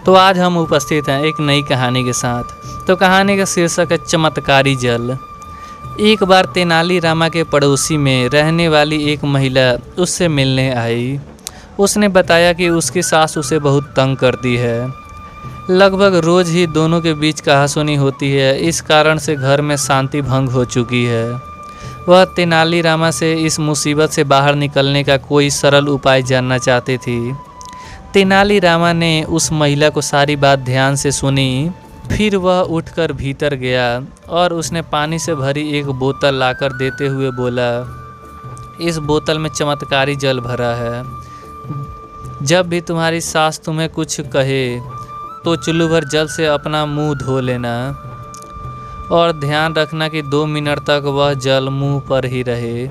तो आज हम उपस्थित हैं एक नई कहानी के साथ। तो कहानी का शीर्षक है चमत्कारी जल। एक बार तेनालीरामा के पड़ोसी में रहने वाली एक महिला उससे मिलने आई। उसने बताया कि उसकी सास उसे बहुत तंग करती है। लगभग रोज ही दोनों के बीच कहासुनी होती है। इस कारण से घर में शांति भंग हो चुकी है। वह तेनालीरामा से इस मुसीबत से बाहर निकलने का कोई सरल उपाय जानना चाहती थी। तेनालीरामा ने उस महिला को सारी बात ध्यान से सुनी। फिर वह उठकर भीतर गया और उसने पानी से भरी एक बोतल लाकर देते हुए बोला, इस बोतल में चमत्कारी जल भरा है। जब भी तुम्हारी सास तुम्हें कुछ कहे तो चुल्लू भर जल से अपना मुंह धो लेना और ध्यान रखना कि 2 मिनट तक वह जल मुंह पर ही रहे।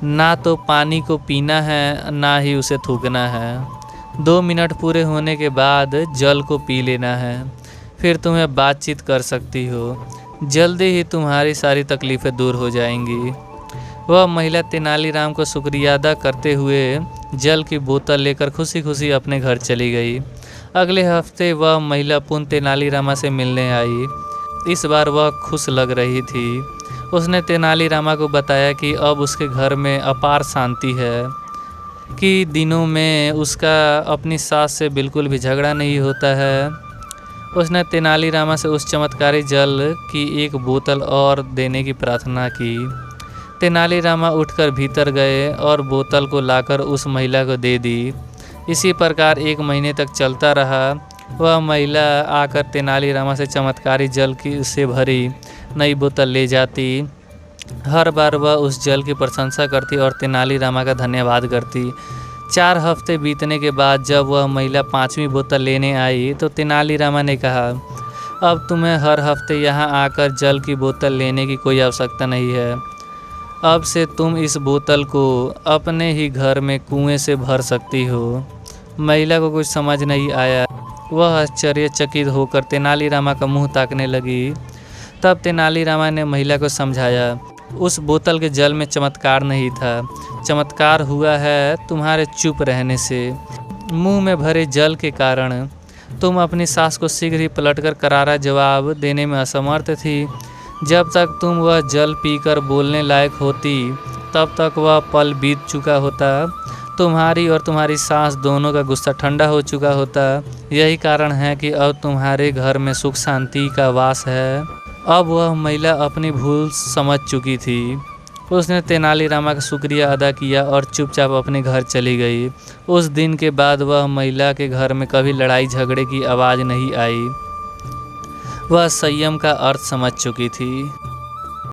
ना तो पानी को पीना है ना ही उसे थूकना है। 2 मिनट पूरे होने के बाद जल को पी लेना है। फिर तुम्हें बातचीत कर सकती हो। जल्दी ही तुम्हारी सारी तकलीफ़ें दूर हो जाएंगी। वह महिला तेनालीराम को शुक्रिया अदा करते हुए जल की बोतल लेकर खुशी खुशी अपने घर चली गई। अगले हफ्ते वह महिला पुनः तेनालीरामा से मिलने आई। इस बार वह खुश लग रही थी। उसने तेनालीरामा को बताया कि अब उसके घर में अपार शांति है, कि दिनों में उसका अपनी सास से बिल्कुल भी झगड़ा नहीं होता है। उसने तेनालीरामा से उस चमत्कारी जल की एक बोतल और देने की प्रार्थना की। तेनालीरामा उठकर भीतर गए और बोतल को लाकर उस महिला को दे दी। इसी प्रकार 1 महीने तक चलता रहा। वह महिला आकर तेनालीरामा से चमत्कारी जल की से भरी नई बोतल ले जाती। हर बार वह उस जल की प्रशंसा करती और तेनालीरामा का धन्यवाद करती। 4 हफ्ते बीतने के बाद जब वह महिला 5वीं बोतल लेने आई तो तेनालीरामा ने कहा, अब तुम्हें हर हफ्ते यहाँ आकर जल की बोतल लेने की कोई आवश्यकता नहीं है। अब से तुम इस बोतल को अपने ही घर में कुएं से भर सकती हो। महिला को कुछ समझ नहीं आया। वह आश्चर्यचकित होकर तेनालीरामा का मुंह ताकने लगी। तब तेनालीरामा ने महिला को समझाया, उस बोतल के जल में चमत्कार नहीं था। चमत्कार हुआ है तुम्हारे चुप रहने से। मुंह में भरे जल के कारण तुम अपनी सास को शीघ्र ही पलटकर करारा जवाब देने में असमर्थ थी। जब तक तुम वह जल पीकर बोलने लायक होती तब तक वह पल बीत चुका होता। तुम्हारी और तुम्हारी सास दोनों का गुस्सा ठंडा हो चुका होता। यही कारण है कि अब तुम्हारे घर में सुख शांति का वास है। अब वह महिला अपनी भूल समझ चुकी थी। उसने तेनालीरामा का शुक्रिया अदा किया और चुपचाप अपने घर चली गई। उस दिन के बाद वह महिला के घर में कभी लड़ाई झगड़े की आवाज़ नहीं आई। वह संयम का अर्थ समझ चुकी थी।